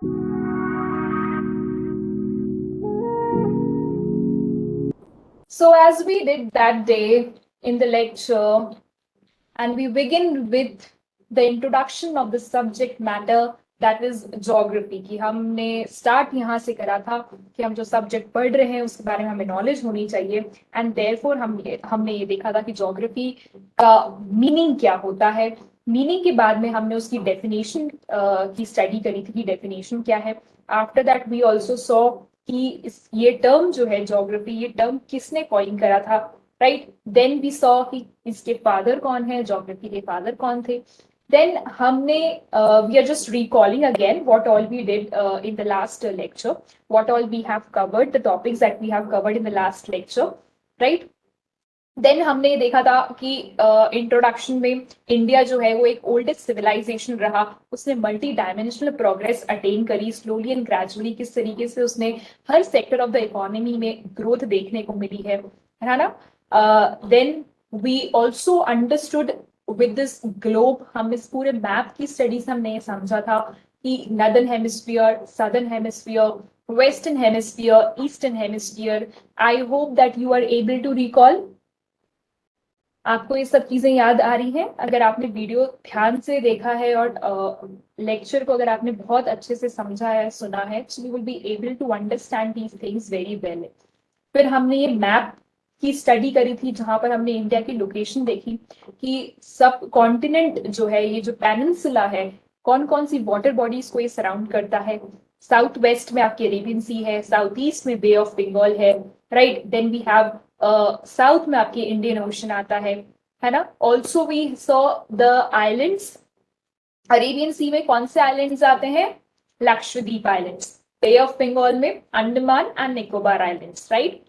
So, as we did that day in the lecture, and we begin with the introduction of the subject matter that is geography कि हमने start यहाँ से करा था कि हम जो subject पढ़ रहे हैं उसके बारे में हमें knowledge होनी चाहिए and therefore हमने ये देखा था कि geography का meaning क्या होता है. मीनिंग के बाद में हमने उसकी डेफिनेशन की स्टडी करी थी कि डेफिनेशन क्या है. After that we also saw कि ये टर्म जो है ज्योग्राफी, ये टर्म किसने कॉइन करा था, राइट. देन वी सॉ कि इसके फादर कौन है, ज्योग्राफी के फादर कौन थे. देन हमने we are just recalling again what all we did in the last lecture, what all we have covered, the topics that we have covered in the last lecture, right. Then हमने ये देखा था कि introduction में India जो है वो एक ओल्डेस्ट सिविलाइजेशन रहा. उसने मल्टी डायमेंशनल प्रोग्रेस अटेन करी स्लोली एंड ग्रेजुअली. किस तरीके से उसने हर सेक्टर ऑफ द इकोनॉमी में ग्रोथ देखने को मिली है ना. Then we also understood with this globe, हम इस पूरे मैप की स्टडी से हमने ये समझा था कि northern hemisphere, southern hemisphere, western hemisphere, eastern hemisphere. I hope that you are able to recall. आपको ये सब चीजें याद आ रही हैं. अगर आपने वीडियो ध्यान से देखा है और लेक्चर को अगर आपने बहुत अच्छे से समझा है, सुना है, so you will be able to understand these things very well. फिर हमने ये मैप की स्टडी करी थी जहां पर हमने इंडिया की लोकेशन देखी कि सब कॉन्टिनेंट जो है, ये जो पेनिनसुला है, कौन कौन सी वाटर बॉडीज को ये सराउंड करता है. साउथ वेस्ट में आपकी अरेबियन सी है, साउथ ईस्ट में बे ऑफ बंगाल है, right. Then we have south में आपकी इंडियन ओशन आता है ना. Also we saw the islands. Arabian Sea में कौन से आइलैंड्स आते हैं? Lakshadweep islands. Bay of Bengal में Andaman and Nicobar islands, right.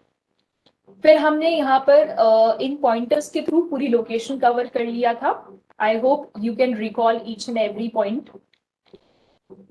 फिर हमने यहाँ पर इन पॉइंटर्स के थ्रू पूरी लोकेशन कवर कर लिया था. I hope you can recall each and every point.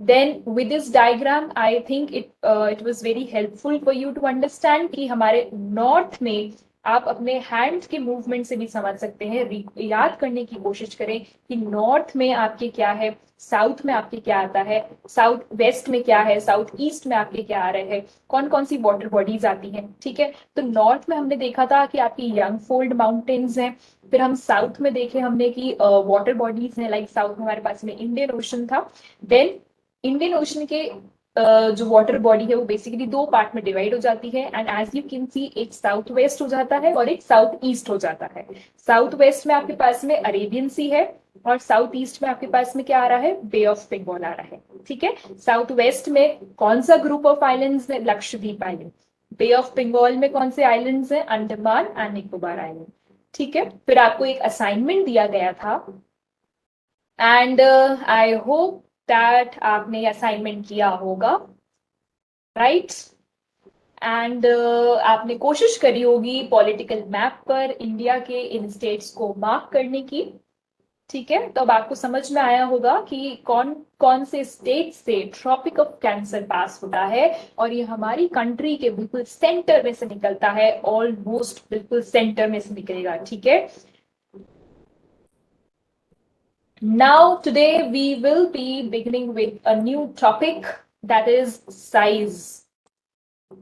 Then with this diagram, I think it was very helpful for you to understand कि हमारे नॉर्थ में आप अपने हैंड के मूवमेंट से भी समझ सकते हैं. याद करने की कोशिश करें कि नॉर्थ में आपके क्या है, साउथ में आपके क्या आता है, साउथ वेस्ट में क्या है, साउथ ईस्ट में आपके क्या आ रहे हैं, कौन कौन सी वाटर बॉडीज आती हैं. ठीक है, तो नॉर्थ में हमने देखा था कि आपकी यंग फोल्ड माउंटेन्स हैं. फिर हम साउथ में देखे हमने कि वाटर बॉडीज हैं, लाइक साउथ में हमारे पास में इंडियन ओशन था. देन इंडियन ओशन के जो वाटर बॉडी है वो बेसिकली दो पार्ट में डिवाइड हो जाती है. And as you can see, एक साउथ वेस्ट हो जाता है और एक साउथ ईस्ट हो जाता है. साउथ वेस्ट में आपके पास में अरेबियन सी है और साउथ ईस्ट में आपके पास में क्या आ रहा है? बे ऑफ बंगाल आ रहा है. ठीक है, साउथ वेस्ट में कौन सा ग्रुप ऑफ आइलैंड्स है? Lakshadweep island. Bay of Bengal में कौन से आइलैंड्स हैं? Andaman and Nicobar island. ठीक है, फिर आपको एक असाइनमेंट दिया गया था एंड आई होप दैट आपने असाइनमेंट किया होगा, राइट. एंड आपने कोशिश करी होगी पॉलिटिकल मैप पर इंडिया के इन स्टेट्स को मार्क करने की. ठीक है, तो अब आपको समझ में आया होगा कि कौन कौन से स्टेट से ट्रॉपिक ऑफ कैंसर पास होता है और ये हमारी कंट्री के बिल्कुल सेंटर में से निकलता है, ऑलमोस्ट बिल्कुल सेंटर में से निकलेगा. ठीक है, now today we will be beginning with a new topic, that is size.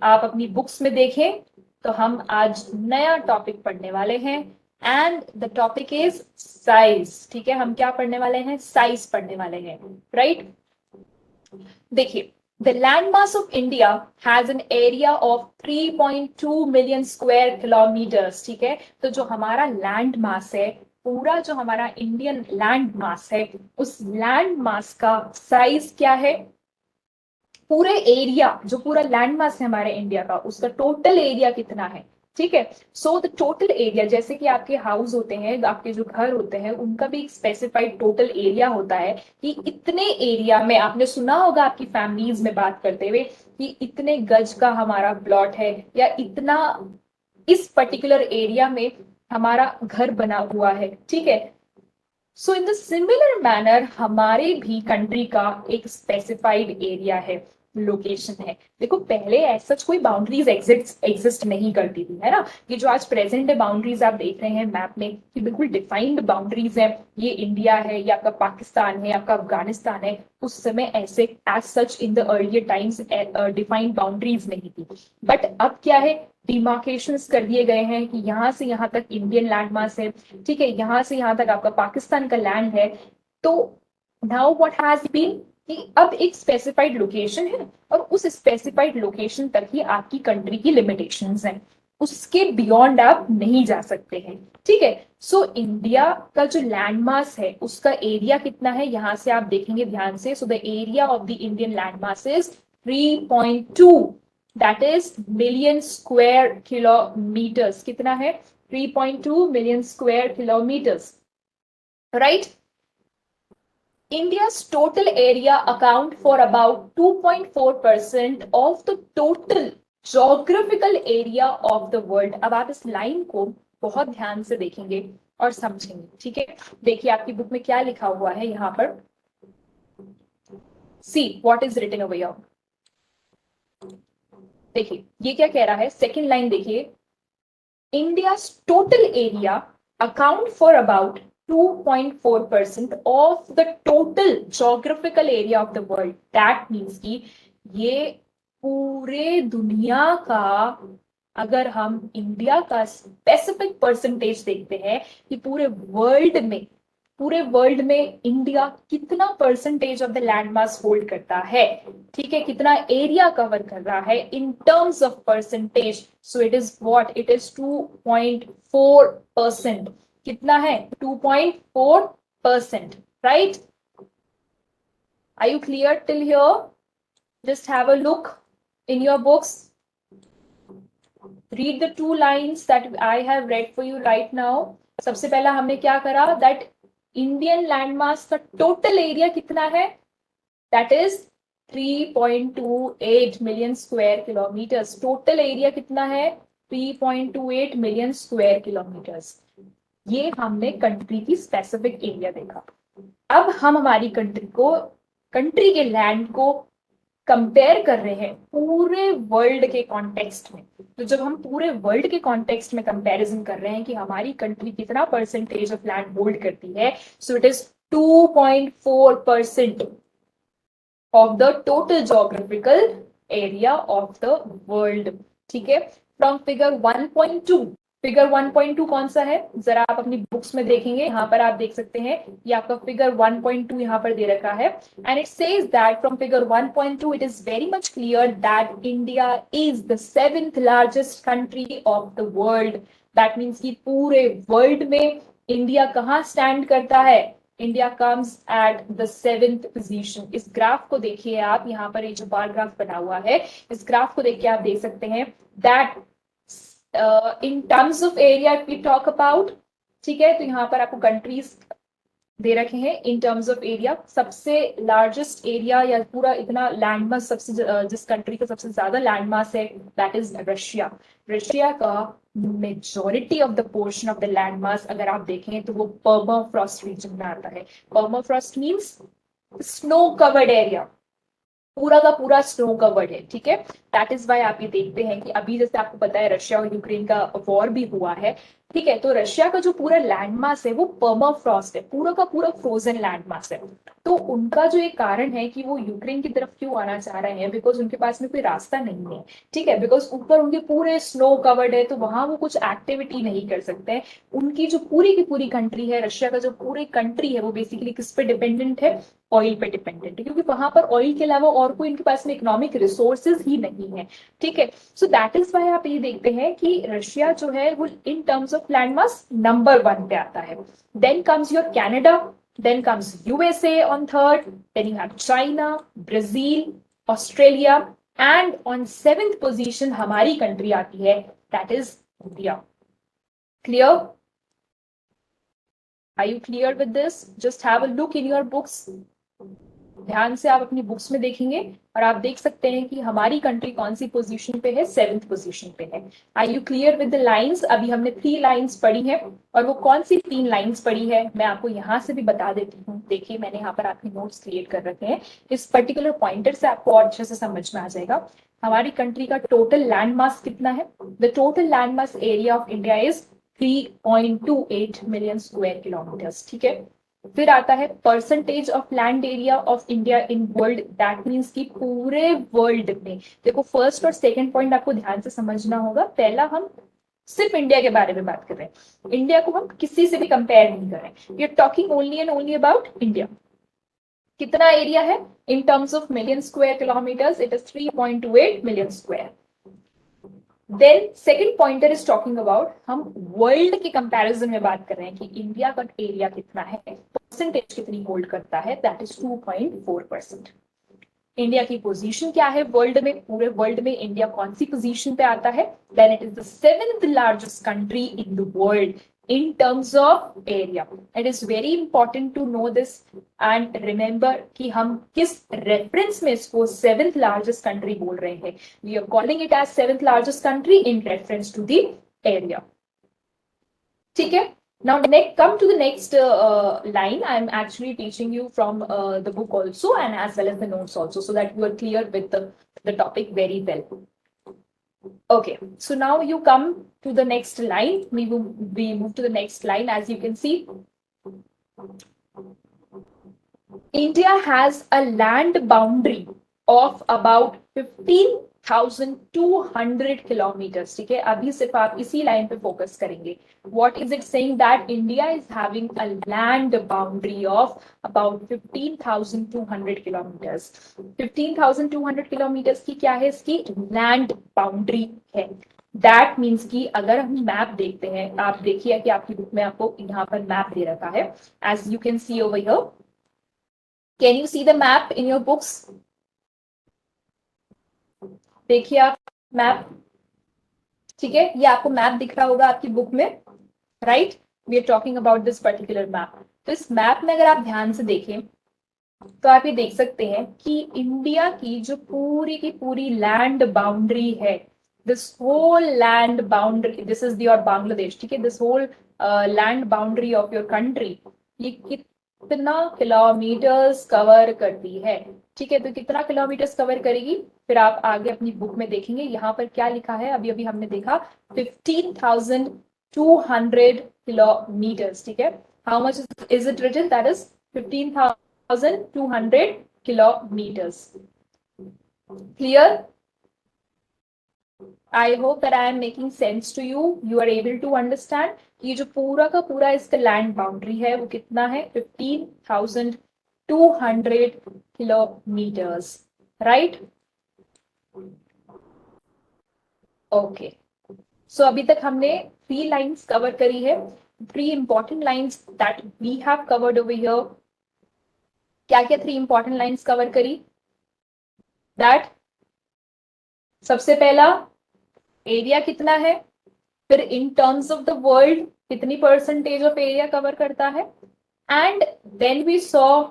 आप अपनी बुक्स में देखें तो हम आज नया टॉपिक पढ़ने वाले हैं and the topic is size. ठीक है, हम क्या पढ़ने वाले हैं? साइज पढ़ने वाले हैं, राइट. देखिए, the landmass of India has an area of 3.2 million square kilometers. ठीक है, तो जो हमारा लैंड मास है, पूरा जो हमारा इंडियन लैंड मास है, उस लैंड मास का साइज क्या है? पूरे एरिया, जो पूरा लैंड मास है हमारे इंडिया का, उसका टोटल एरिया कितना है? ठीक है, सो द टोटल एरिया, जैसे कि आपके हाउस होते हैं, आपके जो घर होते हैं, उनका भी एक स्पेसिफाइड टोटल एरिया होता है कि इतने एरिया में, आपने सुना होगा आपकी फैमिलीज में बात करते हुए कि इतने गज का हमारा प्लॉट है या इतना इस पर्टिकुलर एरिया में हमारा घर बना हुआ है. ठीक है, सो इन द सिमिलर मैनर हमारे भी कंट्री का एक स्पेसिफाइड एरिया है. लोकेशन है। देखो पहले ऐसा कोई बाउंड्रीज एग्जिस्ट नहीं करती थी, है ना। ये जो आज प्रेजेंट बाउंड्रीज आप देख रहे हैं मैप में, ये बिल्कुल डिफाइंड बाउंड्रीज है। ये इंडिया है, या आपका पाकिस्तान है, आपका अफगानिस्तान है। उस समय ऐसे as such in the earlier times defined boundaries नहीं थी। बट अब क्या है, डिमार्केशंस कर दिए गए हैं कि यहाँ से यहाँ तक इंडियन लैंड मास है, ठीक है, यहाँ से यहाँ तक आपका पाकिस्तान का लैंड है। तो नाउ व्हाट हैज बीन कि अब एक स्पेसिफाइड लोकेशन है, और उस स्पेसिफाइड लोकेशन तक ही आपकी कंट्री की लिमिटेशंस हैं, उसके बियॉन्ड आप नहीं जा सकते हैं, ठीक है। सो इंडिया का जो लैंड मास है उसका एरिया कितना है, यहां से आप देखेंगे ध्यान से। So the area of the Indian land mass is 3.2, that is million square kilometres. कितना है? 3.2 million square kilometres, right. India's total area account for about 2.4% of the total geographical area of the world। अब आप इस line को बहुत ध्यान से देखेंगे और समझेंगे, ठीक है। देखिए आपकी बुक में क्या लिखा हुआ है यहाँ पर। See what is written over here। देखिए ये क्या कह रहा है, सेकेंड लाइन देखिए। India's total area account for about 2.4% of the total geographical area of the world। That means कि ये पूरे दुनिया का, अगर हम इंडिया का स्पेसिफिक परसेंटेज देखते हैं कि पूरे वर्ल्ड में इंडिया कितना percentage of the land mass hold करता है, ठीक है, कितना एरिया कवर कर रहा है in terms of percentage. So it is what, it is 2.4%। कितना है? 2.4%, right. Are you clear till here? Just have a look in your books, read the two lines that I have read for you right now। सबसे पहला हमने क्या करा, that Indian land mass का total area कितना है, that is 3.28 million square kilometres. Total area कितना है? 3.28 मिलियन स्क्वायर किलोमीटर्स। ये हमने कंट्री की स्पेसिफिक एरिया देखा। अब हम हमारी कंट्री के लैंड को कंपेयर कर रहे हैं पूरे वर्ल्ड के कॉन्टेक्स्ट में। तो जब हम पूरे वर्ल्ड के कॉन्टेक्स्ट में कंपैरिजन कर रहे हैं कि हमारी कंट्री कितना परसेंटेज ऑफ लैंड होल्ड करती है, सो it is 2.4% of the total geographical area of the world, ठीक है। फ्रॉम फिगर 1.2, फिगर 1.2 कौन सा है, जरा आप अपनी बुक्स में देखेंगे, यहाँ पर आप देख सकते हैं, ये आपका फिगर 1.2 यहाँ पर दे रखा है। And it says that from figure 1.2 it is very much clear that India is the 7th largest country of the world. That means कि पूरे वर्ल्ड में इंडिया कहाँ स्टैंड करता है, India comes at the 7th position. इस graph को देखिए आप, यहाँ पर एक जो बार ग्राफ बना हुआ है, इस ग्राफ को देख के आप देख सकते हैं that in terms of area we talk about, ठीक है। तो यहाँ पर आपको कंट्रीज दे रखे हैं इन टर्म्स ऑफ एरिया। सबसे लार्जेस्ट एरिया या पूरा इतना लैंडमास, सबसे जिस कंट्री का सबसे ज्यादा लैंडमास है, दैट इज रशिया। रशिया का majority of the portion of the landmass अगर आप देखें तो वो पर्माफ्रॉस्ट रीजन में आता है। Permafrost means snow covered area, पूरा का पूरा स्नो कवर्ड है, ठीक है। दैट इज वाई आप ये देखते हैं कि अभी जैसे आपको पता है रशिया और यूक्रेन का वॉर भी हुआ है, ठीक है। तो रशिया का जो पूरा लैंडमास है वो पर्माफ्रॉस्ट है, पूरा का पूरा फ्रोजन लैंडमास है। तो उनका जो एक कारण है कि वो यूक्रेन की तरफ क्यों आना चाह रहे हैं, बिकॉज उनके पास में कोई रास्ता नहीं है, ठीक है। बिकॉज ऊपर उनके पूरे स्नो कवर्ड है, तो वहां वो कुछ एक्टिविटी नहीं कर सकते हैं। उनकी जो पूरी की पूरी कंट्री है, रशिया का जो पूरी कंट्री है, वो बेसिकली किस पे डिपेंडेंट है, ऑयल पे डिपेंडेंट है, क्योंकि वहां पर ऑयल के अलावा और कोई इनके पास में इकोनॉमिक रिसोर्सेज ही नहीं है, ठीक है। सो दैट इज वाई आप ये देखते हैं कि रशिया जो है वो in terms of landmass number 1 पे आता है। Then comes your Canada, then comes USA on third, then you have China, Brazil, Australia, and on 7th position हमारी कंट्री आती है, that is India। Clear? Are you clear with this? Just have a look in your books. ध्यान से आप अपनी books में देखेंगे और आप देख सकते हैं कि हमारी कंट्री कौन सी पोजीशन पे है, 7th पोजीशन पे है। Are you clear with the lines? अभी हमने 3 लाइंस पढ़ी है, और वो कौन सी 3 लाइंस पढ़ी है मैं आपको यहाँ से भी बता देती हूँ। देखिए मैंने यहाँ पर आपके नोट्स क्रिएट कर रखे हैं, इस पर्टिकुलर पॉइंटर से आपको और अच्छे से समझ में आ जाएगा। हमारी कंट्री का टोटल लैंड मास कितना है? The total land mass area of India is 3.28 million square kilometres, ठीक है। फिर आता है percentage of land area of India in world, that means कि पूरे वर्ल्ड में। देखो फर्स्ट और सेकंड पॉइंट आपको ध्यान से समझना होगा। पहला हम सिर्फ इंडिया के बारे में बात कर रहे हैं, इंडिया को हम किसी से भी कंपेयर नहीं कर रहे हैं, we are talking only and only about India. कितना एरिया है in terms of million square kilometers? It is 3.28 million square. Then second pointer is talking about, हम वर्ल्ड के कंपैरिजन में बात कर रहे हैं कि इंडिया का एरिया कितना है, परसेंटेज कितनी होल्ड करता है, दैट इज 2.4%। इंडिया की पोजीशन क्या है वर्ल्ड में? पूरे वर्ल्ड में इंडिया कौन सी पोजीशन पे आता है? Then it is the 7th largest country in the world in terms of area. It is very important to know this and remember कि हम किस reference में इसको 7th largest country बोल रहे हैं. We are calling it as 7th largest country in reference to the area. ठीक है. Now come to the next line. I am actually teaching you from the book also and as well as the notes also, so that you are clear with the topic very well. Okay, so now you come to the next line. We move to the next line. As you can see, India has a land boundary of about 15,200 kilometers. ठीक है, अभी सिर्फ आप इसी line पे focus करेंगे. What is it saying? That India is having a land boundary of about 15,200 kilometers. 15,200 kilometers की क्या है? इसकी land boundary है. दैट मीन्स कि अगर हम मैप देखते हैं, आप देखिए कि आपकी बुक में आपको यहाँ पर मैप दे रखा है. As you can see over here, can you see the map in your books? देखिए आप मैप, ठीक है, ये आपको मैप दिख रहा होगा आपकी बुक में, right? We are talking about this particular map. तो इस मैप में अगर आप ध्यान से देखें तो आप ये देख सकते हैं कि इंडिया की जो पूरी की पूरी लैंड बाउंड्री है, this whole land boundary, this is your Bangladesh, ठीक है, this whole land boundary of your country, ये कितना किलोमीटर्स कवर करती है? ठीक है, तो कितना किलोमीटर्स कवर करेगी? फिर आप आगे अपनी बुक में देखेंगे यहाँ पर क्या लिखा है. अभी अभी हमने देखा 15,200 किलोमीटर्स, ठीक है. How much is it written? That is 15,200 kilometers. Clear? I hope that I am making sense to you. You are able to understand. ये जो पूरा का पूरा इसका लैंड बाउंड्री है वो कितना है? 15,200 kilometers, right? Okay. So अभी तक हमने 3 lines cover करी है. 3 important lines that we have covered over here. क्या क्या 3 important lines cover करी? That सबसे पहला एरिया कितना है, फिर in terms of the world कितनी परसेंटेज ऑफ एरिया कवर करता है, and then we saw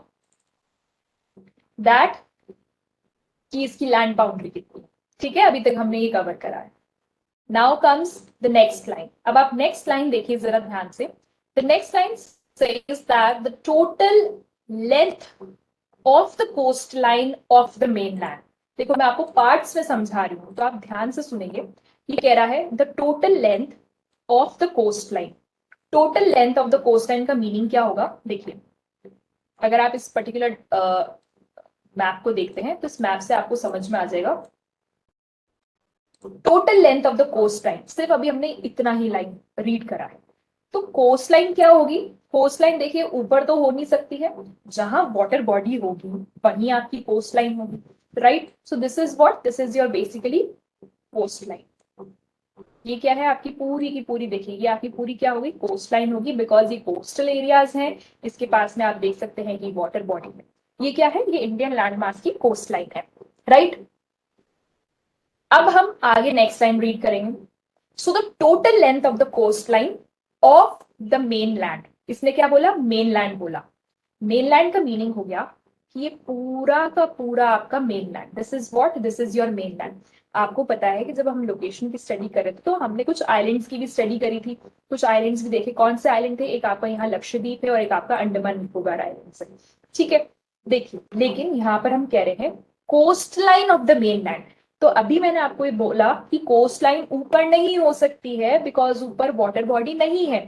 that कि इसकी लैंड बाउंड्री कितनी. ठीक है, अभी तक हमने ये कवर करा है. Now comes the next line. अब आप नेक्स्ट लाइन देखिए जरा ध्यान से. The next line says that the total length of the coast line of the mainland. देखो मैं आपको पार्ट्स में समझा रही हूं तो आप ध्यान से सुनेंगे. ये कह रहा है the total length of the coast line. Total length of the coast line का मीनिंग क्या होगा? देखिए अगर आप इस पर्टिकुलर मैप को देखते हैं तो इस मैप से आपको समझ में आ जाएगा. Total length of the coast line, सिर्फ अभी हमने इतना ही लाइन रीड करा है. तो कोस्ट लाइन क्या होगी? कोस्ट लाइन देखिए ऊपर तो हो नहीं सकती है, जहां वाटर बॉडी होगी वहीं आपकी कोस्ट लाइन होगी, right? So this is what, this is your basically coast line. ये क्या है? आपकी पूरी की पूरी, देखिए ये आपकी पूरी क्या होगी? कोस्ट लाइन होगी, बिकॉज ये कोस्टल एरियाज हैं. इसके पास में आप देख सकते हैं कि वाटर बॉडी में ये क्या है? ये इंडियन लैंडमास की कोस्ट लाइन है, राइट? अब हम आगे नेक्स्ट लाइन रीड करेंगे. So the total length of the coast line of the main land. इसने क्या बोला? मेन लैंड बोला. मेन लैंड का मीनिंग हो गया कि ये पूरा का पूरा आपका mainland, this is what, this is your mainland. आपको पता है कि जब हम लोकेशन की स्टडी कर रहे थे तो हमने कुछ आइलैंड्स की भी स्टडी करी थी, कुछ आइलैंड्स भी देखे। कौन से आइलैंड थे? एक आपका यहाँ लक्षद्वीप है और एक आपका अंडमान निकोबार आइलैंड है, ठीक है। देखिए, लेकिन यहाँ पर हम कह रहे हैं coast line of the mainland. तो अभी मैंने आपको ये बोला कि कोस्ट लाइन ऊपर नहीं हो सकती है बिकॉज ऊपर वाटर बॉडी नहीं है,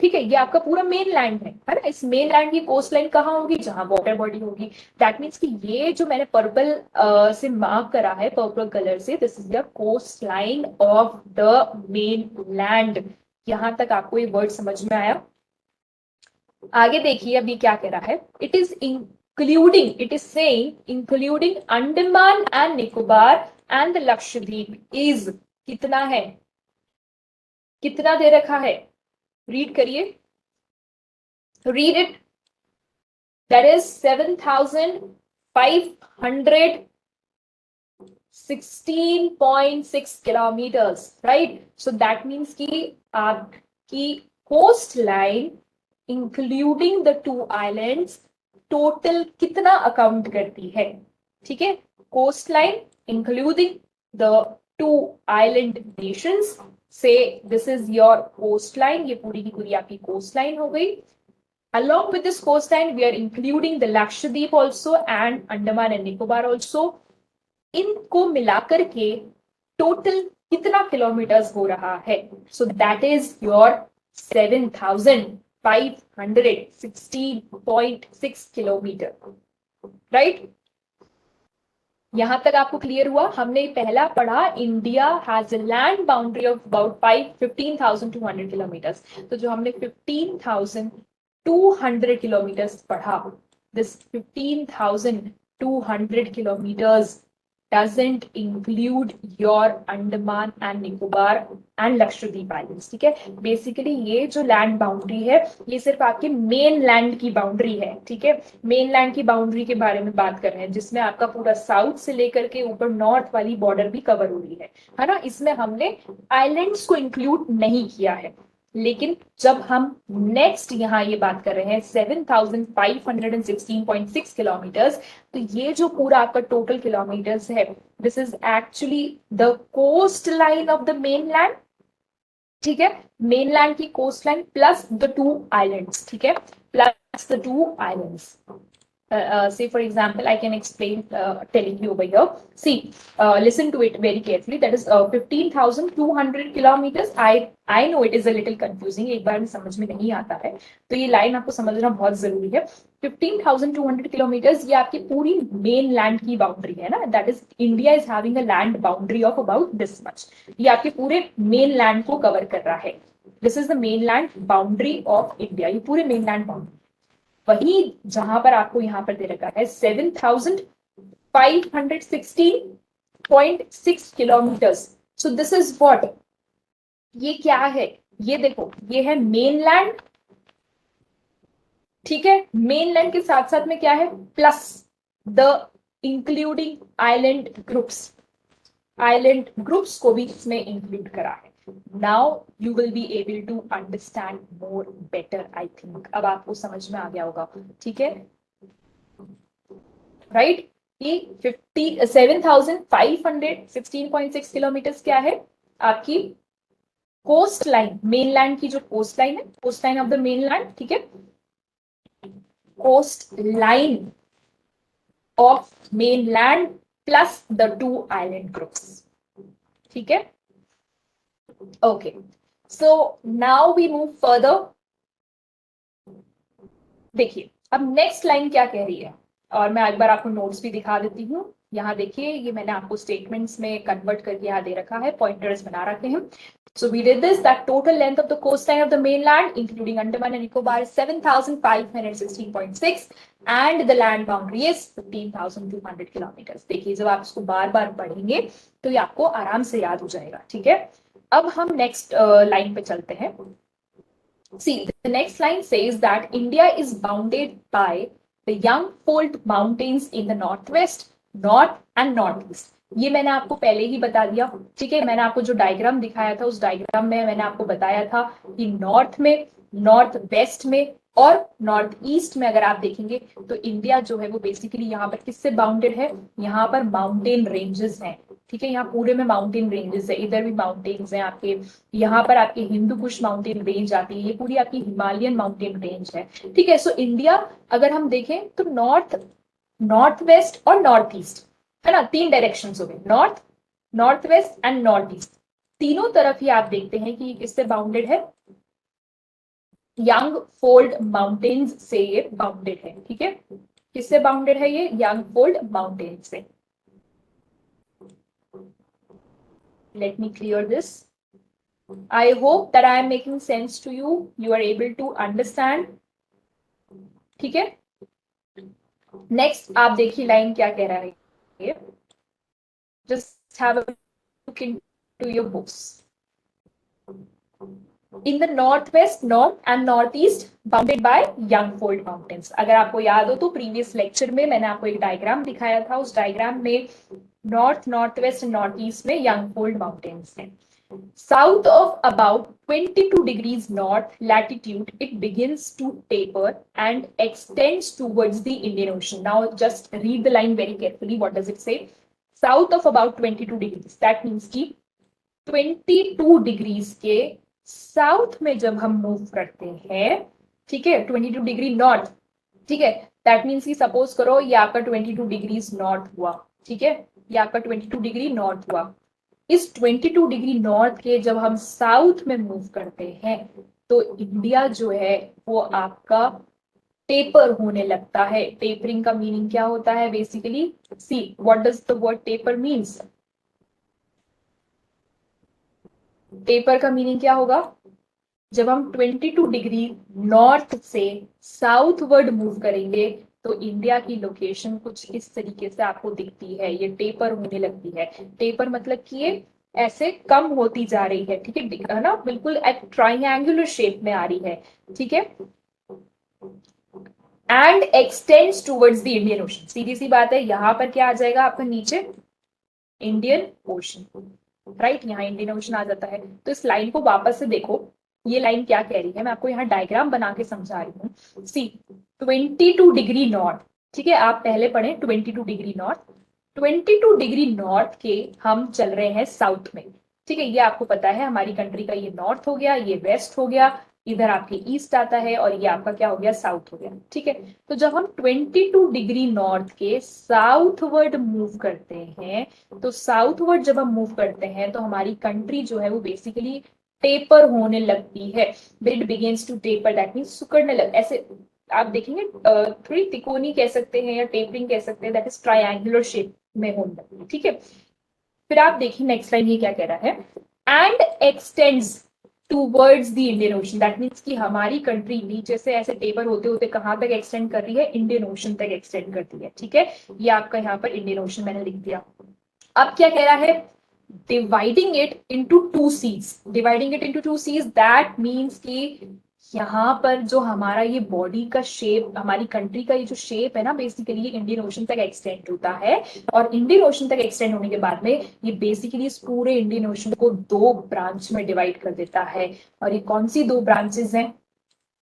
ठीक है। ये आपका पूरा मेन लैंड है ना। इस मेन लैंड की कोस्ट लाइन कहाँ होगी? जहां वाटर बॉडी होगी। दैट मीन्स कि ये जो मैंने पर्पल से मार्क करा है, पर्पल कलर से, this is the coast line of the main land. यहां तक आपको ये वर्ड समझ में आया? आगे देखिए अभी क्या कह रहा है। It is including, it is saying including Andaman and Nicobar and the Lakshadweep is, कितना है, कितना दे रखा है? रीड करिए, read it. That is 7,516.6 kilometers, right? So that means कि आपकी coast line including the two islands total कितना अकाउंट करती है? ठीक है, coast line including the two island nations, say this is your coastline, ये पूरी की पूरी आपकी coastline हो गई। Along with this coastline, we are including the Lakshadweep also and Andaman and Nicobar also. इनको मिलाकर के टोटल कितना किलोमीटर्स हो रहा है? So that is your 7,516.6 kilometre, right? यहां तक आपको क्लियर हुआ? हमने पहला पढ़ा India has a land boundary of about 15,200 kilometres. तो जो हमने 15,200 किलोमीटर्स पढ़ा, this 15,200 kilometres doesn't include your Andaman and Nicobar and Lakshadweep Islands, ठीक है। बेसिकली ये जो लैंड बाउंड्री है ये सिर्फ आपके मेन लैंड की बाउंड्री है, ठीक है। मेन लैंड की बाउंड्री के बारे में बात कर रहे हैं जिसमें आपका पूरा साउथ से लेकर के ऊपर नॉर्थ वाली बॉर्डर भी कवर हो रही है ना। इसमें हमने आइलैंड्स को इंक्लूड नहीं किया है। लेकिन जब हम नेक्स्ट यहाँ ये बात कर रहे हैं 7,516.6 किलोमीटर्स, तो ये जो पूरा आपका टोटल किलोमीटर्स है, this is actually the coast line of the mainland, ठीक है। मेनलैंड की coast line plus the two islands, ठीक है, plus the two islands. Say for example, I can explain, telling you over here. See, listen to it very carefully. That is 15,200 kilometers. I know it is a little confusing. एक बार में समझ में नहीं आता है, तो ये लाइन आपको समझना बहुत जरूरी है। 15,200 किलोमीटर्स ये आपकी पूरी मेन लैंड की बाउंड्री है ना। That is India is having a land boundary of about this much. ये आपके पूरे मेन लैंड को कवर कर रहा है। This is the main land boundary of India, ये पूरे मेन लैंड बाउंड्री। वही जहां पर आपको यहां पर दे रखा है 7,516.6 kilometres. So this is what, ये क्या है? ये देखो, ये है मेनलैंड, ठीक है। मेनलैंड के साथ साथ में क्या है? Plus the including island groups, island groups को भी इसमें इंक्लूड करा है। Now you will be able to understand more better, I think. अब आपको समझ में आ गया होगा, ठीक है, राइट। ये 7,516.6 किलोमीटर्स क्या है? आपकी कोस्ट लाइन, मेनलैंड की जो कोस्ट लाइन है, coast line of the mainland, ठीक है, coast line of mainland plus the two island groups, ठीक है। Okay, so now we move further. देखिए अब नेक्स्ट लाइन क्या कह रही है, और मैं एक बार आपको नोट्स भी दिखा देती हूँ। यहाँ देखिए, ये मैंने आपको स्टेटमेंट्स में कन्वर्ट करके यहाँ दे रखा है, पॉइंटर्स बना रखे हैं। So we did this, that total length of the coastline of the mainland, including Andaman and Nicobar, is 7,516.6, and the land boundary is 15,200 kilometers. देखिए, जब आप इसको बार बार पढ़ेंगे तो ये आपको आराम से याद हो जाएगा, ठीक है। अब हम नेक्स्ट लाइन पे चलते हैं। See, the next line says that India is bounded by the Yangfold Mountains in the northwest, north and northeast. ये मैंने आपको पहले ही बता दिया, ठीक है। मैंने आपको जो डायग्राम दिखाया था उस डायग्राम में मैंने आपको बताया था कि नॉर्थ में नॉर्थ वेस्ट में और नॉर्थ ईस्ट में अगर आप देखेंगे तो इंडिया जो है वो बेसिकली यहाँ पर किससे बाउंडेड है, यहाँ पर माउंटेन रेंजेस हैं। ठीक है, यहाँ पूरे में माउंटेन रेंजेस है, इधर भी माउंटेन्स हैं आपके, यहाँ पर आपकी हिंदू कुश माउंटेन रेंज आती है, ये पूरी आपकी हिमालयन माउंटेन रेंज है। ठीक है, सो इंडिया अगर हम देखें तो नॉर्थ, नॉर्थ वेस्ट और नॉर्थ ईस्ट है ना, तीन डायरेक्शन हो गए, north, north west and north east. तीनों तरफ ही आप देखते हैं कि किससे बाउंडेड है, यंग फोल्ड माउंटेन्स से ये बाउंडेड है। ठीक है, किससे बाउंडेड है ये, यंग फोल्ड माउंटेन से। Let me clear this, I hope that I am making sense to you. You are able to understand. ठीक है, नेक्स्ट आप देखिए लाइन क्या कह रहा है, just have a look into your books. In the northwest, north and northeast bounded by Youngfold Mountains. अगर आपको याद हो तो प्रीवियस लेक्चर में मैंने आपको एक डायग्राम दिखाया था, उस डायग्राम में north, north west, north east में Youngfold Mountains हैं. South of about 22 degrees north latitude, it begins to taper and extends towards the Indian Ocean. Now, just read the line very carefully. What does it say? South of about 22 degrees. That means कि 22 degrees के south में जब हम move करते हैं, ठीक है, 22 degree north, ठीक है, दैट मीन्स कि सपोज करो ये आपका 22 डिग्रीज नॉर्थ हुआ, ठीक है, ये आपका 22 डिग्री नॉर्थ हुआ। इस 22 डिग्री नॉर्थ के जब हम साउथ में मूव करते हैं तो इंडिया जो है वो आपका टेपर होने लगता है। टेपरिंग का मीनिंग क्या होता है basically, see what does the word taper means. Taper का मीनिंग क्या होगा, जब हम 22 डिग्री नॉर्थ से साउथवर्ड मूव करेंगे तो इंडिया की लोकेशन कुछ इस तरीके से आपको दिखती है, ये टेपर होने लगती है। टेपर मतलब कि ये ऐसे कम होती जा रही है, ठीक है ना, बिल्कुल एक ट्राइंगुलर शेप में आ रही है, ठीक है। And extends towards the Indian Ocean, सीधी सी बात है, यहां पर क्या आ जाएगा आपका नीचे, इंडियन ओशन, राइट, यहाँ इंडियन ओशन आ जाता है। तो इस लाइन को वापस से देखो, ये लाइन क्या कह रही है, मैं आपको यहाँ डायग्राम बना के समझा रही हूँ। सी 22 डिग्री नॉर्थ, ठीक है, आप पहले पढ़े 22 डिग्री नॉर्थ, 22 डिग्री नॉर्थ के हम चल रहे हैं साउथ में, ठीक है, ये आपको पता है हमारी कंट्री का ये नॉर्थ हो गया, ये वेस्ट हो गया, इधर आपके ईस्ट आता है और ये आपका क्या हो गया, साउथ हो गया, ठीक है। तो जब हम 22 डिग्री नॉर्थ के साउथवर्ड मूव करते हैं, तो साउथवर्ड जब हम मूव करते हैं तो हमारी कंट्री जो है वो बेसिकली टेपर होने लगती है। It begins to taper, that means सिकुड़ने लग, ऐसे आप देखेंगे थोड़ी तिकोनी कह सकते हैं या टेपरिंग कह सकते हैं, दैट इज ट्रायंगुलर शेप में होने लगती है, ठीक है। फिर आप देखिए नेक्स्ट लाइन ये क्या कह रहा है, and extends towards the Indian ocean, that means कि हमारी कंट्री नीचे से ऐसे टेपर होते होते कहां तक एक्सटेंड कर रही है, इंडियन ओशन तक एक्सटेंड करती है, ठीक है। ये आपका यहाँ पर इंडियन ओशन मैंने लिख दिया। अब क्या कह रहा है, dividing it into two seas, dividing it into two seas, that means कि यहाँ पर जो हमारा ये बॉडी का शेप, हमारी कंट्री का ये जो शेप है ना, बेसिकली इंडियन ओशन तक एक्सटेंड होता है, और इंडियन ओशन तक एक्सटेंड होने के बाद में ये बेसिकली इस पूरे इंडियन ओशन को दो ब्रांच में डिवाइड कर देता है। और ये कौन सी दो ब्रांचेस हैं,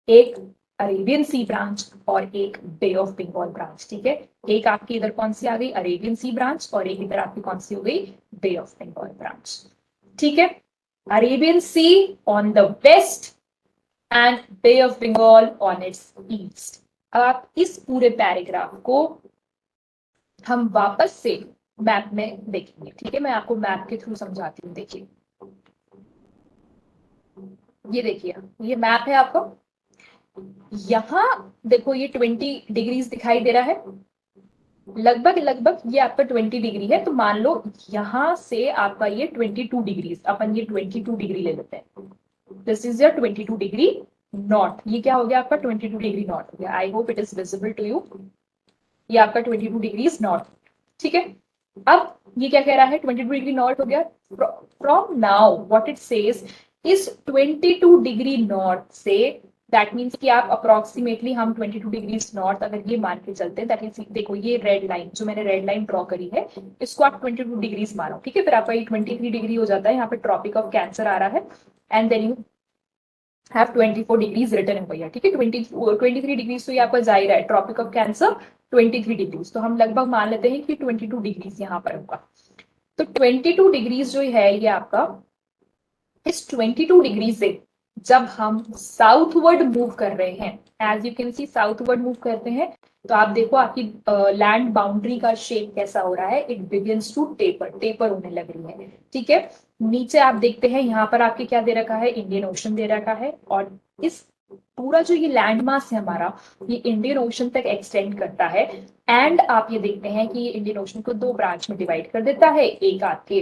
एक अरेबियन सी ब्रांच और एक बे ऑफ बंगाल ब्रांच, ठीक है। एक आपकी इधर कौन सी आ गई, अरेबियन सी ब्रांच, और एक इधर आपकी कौन सी हो गई, बे ऑफ बंगाल ब्रांच, ठीक है। Arabian sea on the west and bay of Bengal on its east. अब आप इस पूरे पैराग्राफ को हम वापस से मैप में देखेंगे, ठीक है, मैं आपको मैप के थ्रू समझाती हूँ। देखिए ये देखिए, ये मैप है आपको, यहां देखो ये 20 डिग्रीज दिखाई दे रहा है, लगभग लगभग ये आपका 20 डिग्री है, तो मान लो यहां से आपका ये 22 डिग्रीज, अपन ये 22 डिग्री ले लेते हैं, this is your 22 degree north, ये क्या हो गया आपका 22 डिग्री नॉर्थ हो गया। I hope it is visible to you, ये आपका 22 डिग्रीज नॉर्थ, ठीक है। अब ये क्या कह रहा है, 22 डिग्री नॉर्थ हो गया, from now what it says, इस 22 डिग्री नॉर्थ से, दैट मीन्स कि आप अप्रोक्सीमेटली हम 22 डिग्रीज नॉर्थ अगर ये मान के चलते हैं, दैट मीन्स देखो ये रेड लाइन जो मैंने रेड लाइन ड्रॉ करी है, इसको आप 22 डिग्रीज मानो, ठीक है। फिर आपका ये 23 डिग्री हो जाता है, यहाँ पे ट्रॉपिक ऑफ कैंसर आ रहा है, and then you have 24 degrees return over here, ठीक है। 23 डिग्रीज तो ये आपका जाहिर है, ट्रॉपिक ऑफ कैंसर 23 डिग्रीज, तो हम लगभग मान लेते हैं कि 22 डिग्रीज यहाँ पर होगा। तो 22 डिग्रीज जो है ये आपका, इस 22 डिग्री से जब हम साउथवर्ड मूव कर रहे हैं, as you can see southward move करते हैं, तो आप देखो आपकी लैंड बाउंड्री का शेप कैसा हो रहा है, इट बिगिंस टू टेपर होने लग रही है, ठीक है। नीचे आप देखते हैं यहाँ पर आपके क्या दे रखा है, इंडियन ओशन दे रखा है, और इस पूरा जो ये लैंड मास है हमारा, ये इंडियन ओशन तक एक्सटेंड करता है। एंड आप ये देखते हैं कि ये इंडियन ओशन को दो ब्रांच में डिवाइड कर देता है, एक आपके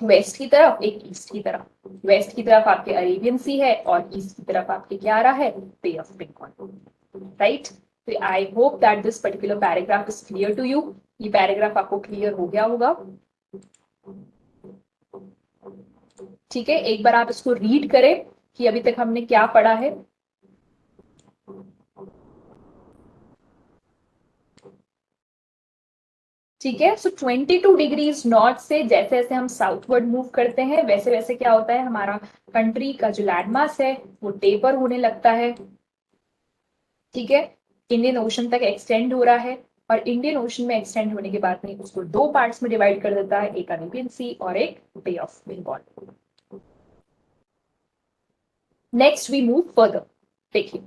वेस्ट की तरफ, एक ईस्ट की तरफ। वेस्ट की तरफ आपके अरेबियन सी है और ईस्ट की तरफ आपके क्या आ रहा है, बे ऑफ बंगाल, राइट। तो I hope that this particular paragraph is clear to you. ये पैराग्राफ आपको क्लियर हो गया होगा, ठीक है। एक बार आप इसको रीड करें कि अभी तक हमने क्या पढ़ा है। ठीक है, सो 22 डिग्रीज नॉर्थ से जैसे जैसे हम साउथवर्ड मूव करते हैं, वैसे वैसे क्या होता है, हमारा कंट्री का जो लैंड मास है वो टेपर होने लगता है, ठीक है। इंडियन ओशन तक एक्सटेंड हो रहा है, और इंडियन ओशन में एक्सटेंड होने के बाद में उसको दो पार्ट्स में डिवाइड कर देता है, एक अरेबियन सी और एक Bay of Bengal. Next we move further, देखिए।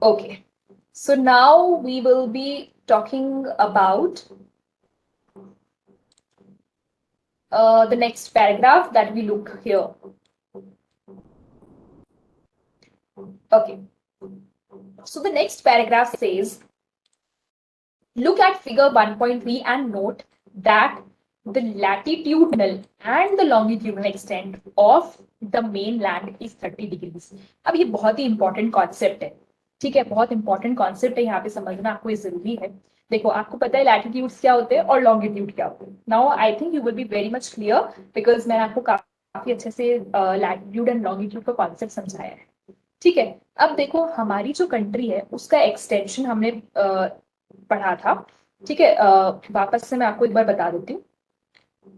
Okay, so now we will be talking about the next paragraph that we look here. Okay, so the next paragraph says, look at figure 1.3 and note that the latitudinal and the longitudinal extent of the mainland is 30 degrees. अब ये बहुत ही important concept है, ठीक है, बहुत important concept है, यहाँ पे समझना आपको ये जरूरी है। देखो आपको पता है लैटिट्यूड्स क्या होते हैं और लॉन्गिट्यूड क्या होते हैं। Now I think you will be very much clear because मैंने आपको काफी अच्छे से लैटिट्यूड एंड लॉन्गिट्यूड का कॉन्सेप्ट समझाया है, ठीक है। अब देखो हमारी जो कंट्री है उसका एक्सटेंशन हमने पढ़ा था, ठीक है। वापस से मैं आपको एक बार बता देती हूँ।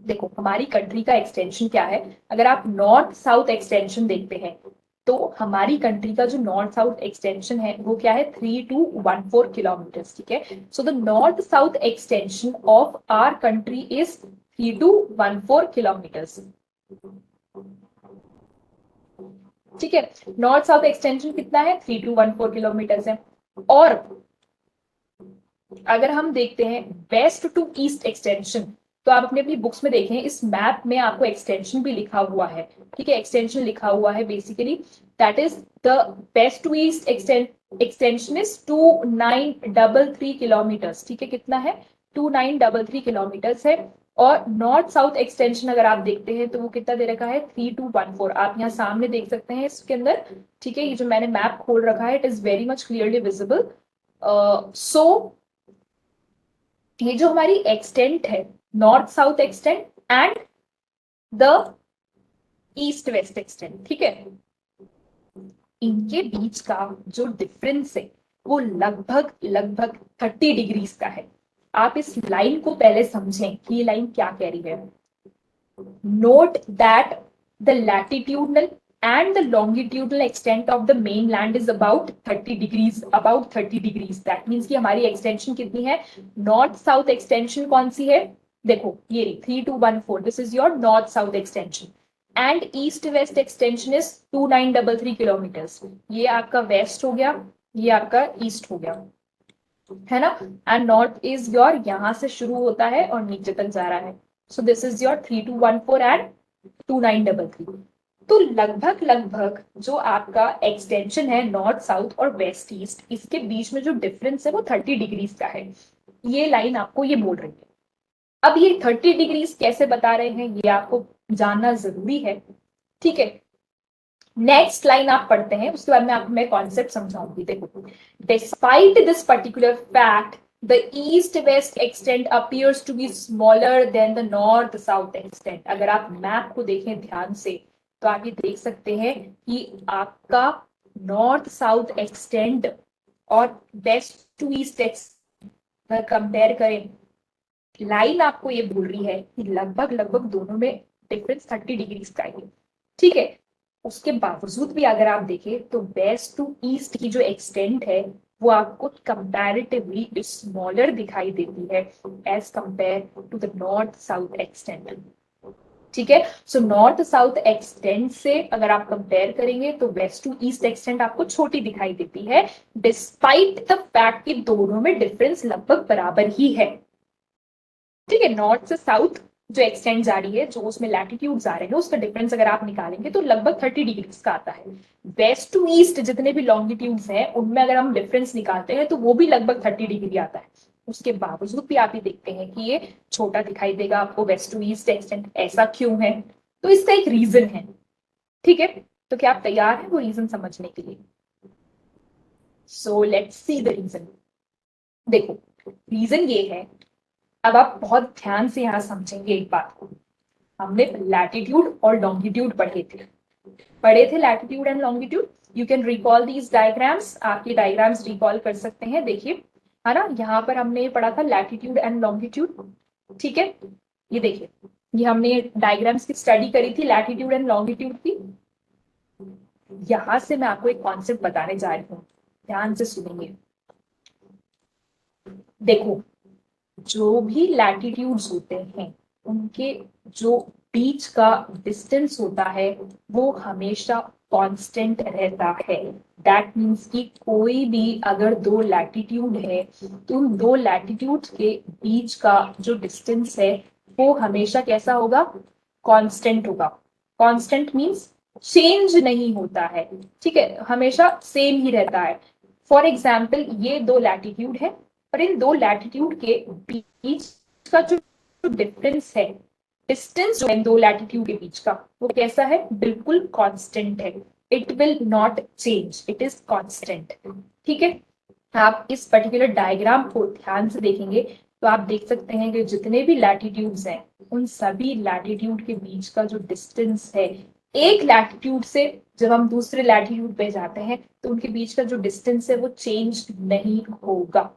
देखो हमारी कंट्री का एक्सटेंशन क्या है, अगर आप नॉर्थ साउथ एक्सटेंशन देखते हैं तो हमारी कंट्री का जो नॉर्थ साउथ एक्सटेंशन है वो क्या है, 3214 किलोमीटर, ठीक है। So the north south extension of our country is 3214 kilometres, ठीक है। नॉर्थ साउथ एक्सटेंशन कितना है, 3214 किलोमीटर है। और अगर हम देखते हैं वेस्ट टू ईस्ट एक्सटेंशन, तो आप अपनी अपनी बुक्स में देखें, इस मैप में आपको एक्सटेंशन भी लिखा हुआ है, ठीक है। एक्सटेंशन लिखा हुआ है basically, that is the west to east extension is 2933 kilometers, ठीक है। कितना है, 2933 किलोमीटर्स है। और नॉर्थ साउथ एक्सटेंशन अगर आप देखते हैं तो वो कितना दे रखा है, 3214। आप यहाँ सामने देख सकते हैं इसके अंदर, ठीक है। ये जो मैंने मैप खोल रखा है, it is very much clearly visible. So ये जो हमारी एक्सटेंट है, north south extent and the east west extent, ठीक है, इनके बीच का जो डिफरेंस है वो लगभग लगभग 30 डिग्रीज का है। आप इस लाइन को पहले समझें कि ये लाइन क्या कह रही है। Note that the latitudinal and the longitudinal extent of the mainland is about 30 degrees, about 30 degrees. That means कि हमारी extension कितनी है, north south extension कौन सी है, देखो ये 3214, this is your north south extension, and east west extension is 2933 kilometers. ये आपका west हो गया, ये आपका east हो गया, है ना। एंड नॉर्थ इज योर यहाँ से शुरू होता है और नीचे तक जा रहा है। सो दिस इज योर 3214 एंड 2933। तो लगभग लगभग जो आपका एक्सटेंशन है नॉर्थ साउथ और वेस्ट ईस्ट, इसके बीच में जो डिफरेंस है वो 30 डिग्रीज का है। ये लाइन आपको ये बोल रही है। अब ये 30 डिग्रीज कैसे बता रहे हैं ये आपको जानना जरूरी है, ठीक है। नेक्स्ट लाइन आप पढ़ते हैं, उसके बाद में आपको मैं कॉन्सेप्ट समझाऊंगी। देखो, despite this particular fact the east west extent appears to be smaller than the north south extent. अगर आप मैप को देखें ध्यान से तो आप ये देख सकते हैं कि आपका नॉर्थ साउथ एक्सटेंट और west to east extent compare करें, लाइन आपको ये बोल रही है कि लगभग लगभग दोनों में डिफरेंस 30 डिग्रीज का है, ठीक है। उसके बावजूद भी अगर आप देखें तो वेस्ट टू ईस्ट की जो एक्सटेंट है वो आपको कंपैरेटिवली स्मॉलर दिखाई देती है as compare to the north south extent. ठीक है। सो नॉर्थ साउथ एक्सटेंट से अगर आप कंपेयर करेंगे तो वेस्ट टू ईस्ट एक्सटेंट आपको छोटी दिखाई देती है, डिस्पाइट द फैक्ट कि दोनों में डिफरेंस लगभग बराबर ही है। ठीक है। नॉर्थ से साउथ जो एक्सटेंड जा रही है, जो उसमें लैटिट्यूड आ रहे हैं, उसका डिफरेंस अगर आप निकालेंगे तो लगभग 30 डिग्री का आता है। वेस्ट टू ईस्ट जितने भी लॉन्गिट्यूड्स हैं उनमें अगर हम डिफरेंस निकालते हैं तो वो भी लगभग 30 डिग्री आता है। उसके बावजूद भी आप ये देखते हैं कि ये छोटा दिखाई देगा आपको वेस्ट टू ईस्ट एक्सटेंड। ऐसा क्यों है? तो इसका एक रीजन है। ठीक है। तो क्या आप तैयार हैं वो रीजन समझने के लिए? So let's see the reason. देखो, रीजन ये है, अब आप बहुत ध्यान से यहां समझेंगे एक बात को। हमने लैटिट्यूड और लॉन्गिट्यूड पढ़े थे latitude and longitude. You can recall these diagrams, आप ये डायग्राम्स रिकॉल कर सकते हैं। देखिए, है ना, यहाँ पर हमने पढ़ा था लैटिट्यूड एंड लॉन्गिट्यूड। ठीक है। ये देखिए, ये हमने डायग्राम्स की स्टडी करी थी लैटिट्यूड एंड लॉन्गिट्यूड की। यहां से मैं आपको एक कॉन्सेप्ट बताने जा रही हूँ, ध्यान से सुनेंगे। देखो, जो भी लैटिट्यूड्स होते हैं उनके जो बीच का डिस्टेंस होता है वो हमेशा कांस्टेंट रहता है। दैट मीन्स कि कोई भी अगर दो लैटिट्यूड है तो उन दो लैटिट्यूड के बीच का जो डिस्टेंस है वो हमेशा कैसा होगा? कांस्टेंट होगा। कांस्टेंट मीन्स चेंज नहीं होता है। ठीक है, हमेशा सेम ही रहता है। फॉर एग्जाम्पल, ये दो लैटिट्यूड है और इन दो लैटिट्यूड के बीच का जो डिफरेंस है, डिस्टेंस जो है इन दो लैटिट्यूड के बीच का, वो कैसा है? बिल्कुल कांस्टेंट है। It will not change, it is constant. ठीक है। आप इस पर्टिकुलर डायग्राम को ध्यान से देखेंगे तो आप देख सकते हैं कि जितने भी लैटिट्यूड्स हैं उन सभी लैटिट्यूड के बीच का जो डिस्टेंस है, एक लैटिट्यूड से जब हम दूसरे लैटिट्यूड पे जाते हैं तो उनके बीच का जो डिस्टेंस है वो चेंज नहीं होगा।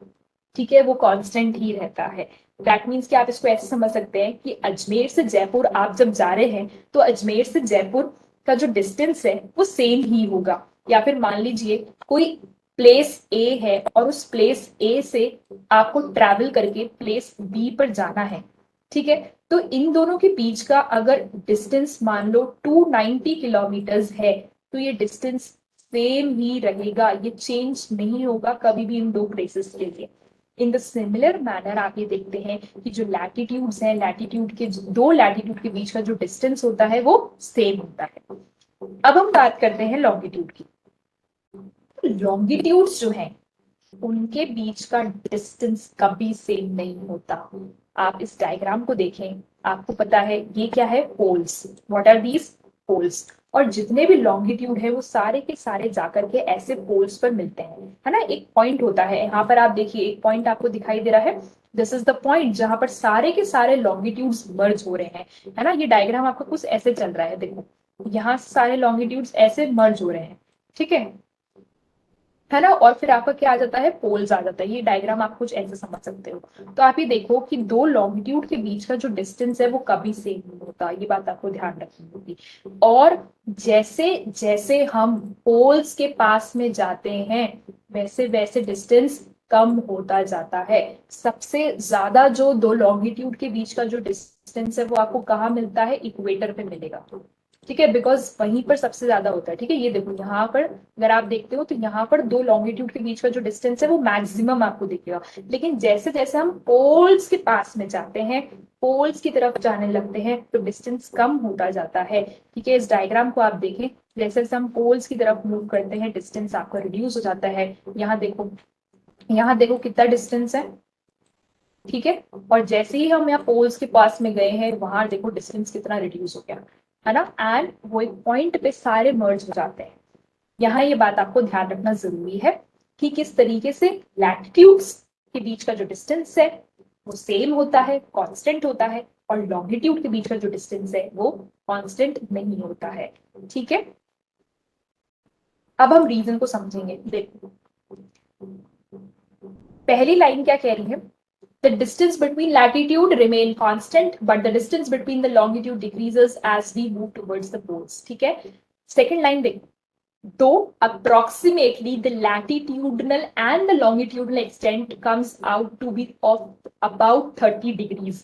ठीक है, वो कांस्टेंट ही रहता है। दैट मीन्स कि आप इसको ऐसे समझ सकते हैं कि अजमेर से जयपुर आप जब जा रहे हैं तो अजमेर से जयपुर का जो डिस्टेंस है वो सेम ही होगा। या फिर मान लीजिए कोई प्लेस ए है और उस प्लेस ए से आपको ट्रैवल करके प्लेस बी पर जाना है। ठीक है। तो इन दोनों के बीच का अगर डिस्टेंस मान लो 290 किलोमीटर्स है तो ये डिस्टेंस सेम ही रहेगा, ये चेंज नहीं होगा कभी भी इन दो प्लेसेस के लिए। इन द सिमिलर मैनर आप ये देखते हैं कि जो लैटिट्यूड्स हैं, लैटिट्यूड के दो लैटिट्यूड के बीच का जो डिस्टेंस होता है वो सेम होता है। अब हम बात करते हैं लॉन्गिट्यूड की। लॉन्गिट्यूड्स जो हैं उनके बीच का डिस्टेंस कभी सेम नहीं होता। आप इस डायग्राम को देखें, आपको पता है ये क्या है? Poles. What are these? Poles. और जितने भी लॉन्गिट्यूड है वो सारे के सारे जाकर के ऐसे पोल्स पर मिलते हैं, है ना। एक पॉइंट होता है यहाँ पर, आप देखिए एक पॉइंट आपको दिखाई दे रहा है। दिस इज द पॉइंट जहां पर सारे के सारे लॉन्गिट्यूड्स मर्ज हो रहे हैं, है ना। ये डायग्राम आपका कुछ ऐसे चल रहा है, देखो यहाँ सारे लॉन्गिट्यूड्स ऐसे मर्ज हो रहे हैं। ठीक है ना। और फिर आपका क्या आ जाता है? पोल्स आ जाता है। ये डायग्राम आप कुछ ऐसे समझ सकते हो। तो आप ये देखो कि दो लॉन्गिट्यूड के बीच का जो डिस्टेंस है वो कभी सेम नहीं होता, ये बात आपको ध्यान रखनी होगी। और जैसे जैसे हम पोल्स के पास में जाते हैं वैसे वैसे डिस्टेंस कम होता जाता है। सबसे ज्यादा जो दो लॉन्गिट्यूड के बीच का जो डिस्टेंस है वो आपको कहाँ मिलता है? इक्वेटर पे मिलेगा। ठीक है, बिकॉज वहीं पर सबसे ज्यादा होता है। ठीक है, ये देखो यहाँ पर अगर आप देखते हो तो यहाँ पर दो लॉन्गिट्यूड के बीच का जो डिस्टेंस है वो मैक्सिमम आपको दिखेगा। लेकिन जैसे जैसे हम पोल्स के पास में जाते हैं, पोल्स की तरफ जाने लगते हैं तो डिस्टेंस कम होता जाता है। ठीक है, इस डायग्राम को आप देखें, जैसे जैसे हम पोल्स की तरफ मूव करते हैं डिस्टेंस आपका रिड्यूस हो जाता है। यहाँ देखो, यहाँ देखो कितना डिस्टेंस है। ठीक है, और जैसे ही हम यहाँ पोल्स के पास में गए हैं वहां देखो डिस्टेंस कितना रिड्यूस हो गया, है ना। एंड वो एक पॉइंट पे सारे मर्ज हो जाते हैं। यहाँ ये बात आपको ध्यान रखना जरूरी है कि किस तरीके से लैटिट्यूड्स के बीच का जो डिस्टेंस है वो सेम होता है, कांस्टेंट होता है, और लॉन्गिट्यूड के बीच का जो डिस्टेंस है वो कांस्टेंट नहीं होता है। ठीक है, अब हम रीजन को समझेंगे। देखो, पहली लाइन क्या कह रही है? The distance between latitude remain constant, but the distance between the longitude decreases as we move towards the poles. ठीक है, सेकेंड लाइन देखो, though approximately the latitudinal and the longitudinal extent comes out to be of about 30 degrees.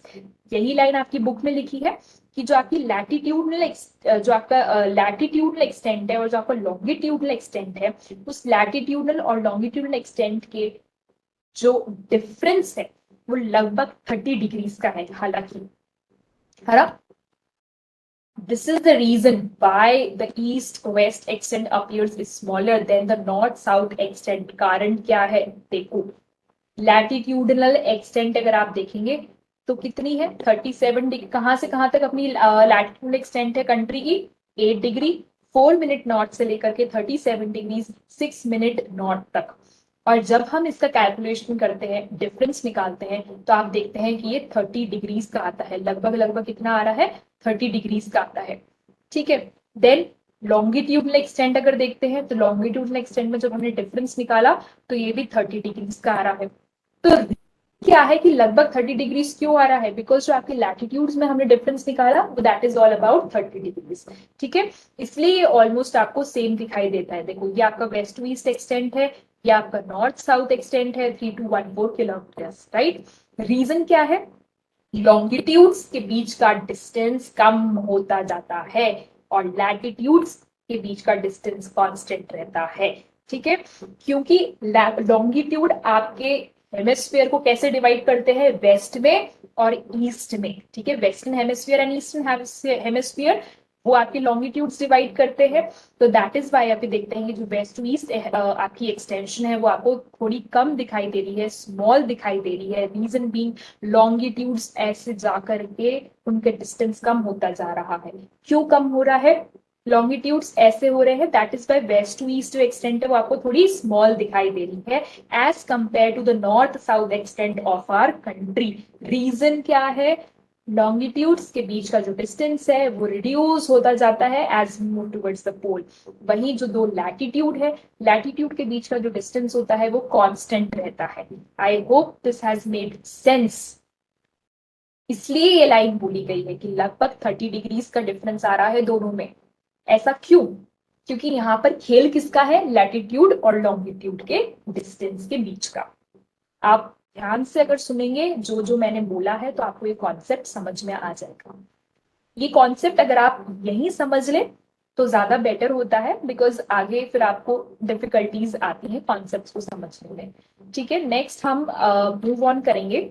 यही line आपकी book में लिखी है कि जो आपकी लैटिट्यूडनल एक्सटेंट है और जो आपका लॉन्गिट्यूडनल एक्सटेंट है, उस लैटिट्यूडनल और लॉन्गिट्यूडनल एक्सटेंट के जो डिफरेंस है वो लगभग 30 डिग्रीज का है, हालांकि, है ना। This is the reason why the east-west extent appears smaller than the north-south extent. कारण क्या है देखो, लैटिट्यूडनल एक्सटेंट अगर आप देखेंगे तो कितनी है 37 डिग्री, कहां से कहां तक अपनी लैटिट्यूडनल एक्सटेंट है कंट्री की 8 डिग्री 4 मिनट नॉर्थ से लेकर के 37 डिग्री 6 मिनट नॉर्थ तक। और जब हम इसका कैलकुलेशन करते हैं, डिफरेंस निकालते हैं, तो आप देखते हैं कि ये 30 डिग्रीज का आता है, लगभग लगभग कितना आ रहा है 30 डिग्रीज का आता है। ठीक है, देन लॉन्गिट्यूडनल एक्सटेंट अगर देखते हैं तो लॉन्गिट्यूडनल एक्सटेंट में जब हमने डिफरेंस निकाला तो ये भी 30 डिग्रीज का आ रहा है। तो क्या है कि लगभग 30 डिग्रीज क्यों आ रहा है, बिकॉज जो आपकी लैटिट्यूड्स में हमने डिफरेंस निकाला वो that is all about 30 degrees. ठीक है, इसलिए ये ऑलमोस्ट आपको सेम दिखाई देता है। देखो ये आपका वेस्ट टू ईस्ट एक्सटेंट है, ये आपका नॉर्थ साउथ एक्सटेंट है 3214 किलोमीटर, राइट। रीजन क्या है, लॉन्गिट्यूड्स के बीच का डिस्टेंस कम होता जाता है और लैटिट्यूड्स के बीच का डिस्टेंस कांस्टेंट रहता है। ठीक है, क्योंकि लॉन्गिट्यूड आपके हेमिस्फीयर को कैसे डिवाइड करते हैं, वेस्ट में और ईस्ट में। ठीक है, western hemisphere and eastern hemisphere वो आपके लॉन्गिट्यूड्स डिवाइड करते हैं। तो दैट इज वाई आप देखते हैं कि जो वेस्ट टू ईस्ट आपकी एक्सटेंशन है वो आपको थोड़ी कम दिखाई दे रही है, स्मॉल दिखाई दे रही है। रीजन बीइंग लॉन्गिट्यूड्स ऐसे जाकर के उनके डिस्टेंस कम होता जा रहा है। क्यों कम हो रहा है, लॉन्गिट्यूड्स ऐसे हो रहे हैं, that is by west to east जो एक्सटेंट है वो आपको थोड़ी स्मॉल दिखाई दे रही है as compare to the north south extent of our country. Reason क्या है, लॉन्गिट्यूड्स के बीच का जो डिस्टेंस है वो रिड्यूस होता जाता है as we move towards the pole. वहीं जो दो लैटिट्यूड है, लैटिट्यूड के बीच का जो डिस्टेंस होता है वो कांस्टेंट रहता है। I hope this has made sense. इसलिए ये लाइन बोली गई है कि लगभग 30 डिग्रीज का डिफरेंस आ रहा है दोनों में। ऐसा क्यों, क्योंकि यहाँ पर खेल किसका है, लैटिट्यूड और लॉन्गिट्यूड के डिस्टेंस के बीच का। आप ध्यान से अगर सुनेंगे जो जो मैंने बोला है तो आपको ये कॉन्सेप्ट समझ में आ जाएगा। ये कॉन्सेप्ट अगर आप यही समझ लें तो ज्यादा बेटर होता है, बिकॉज आगे फिर आपको डिफिकल्टीज आती है कॉन्सेप्ट्स को समझने में। ठीक है, नेक्स्ट हम मूव ऑन करेंगे।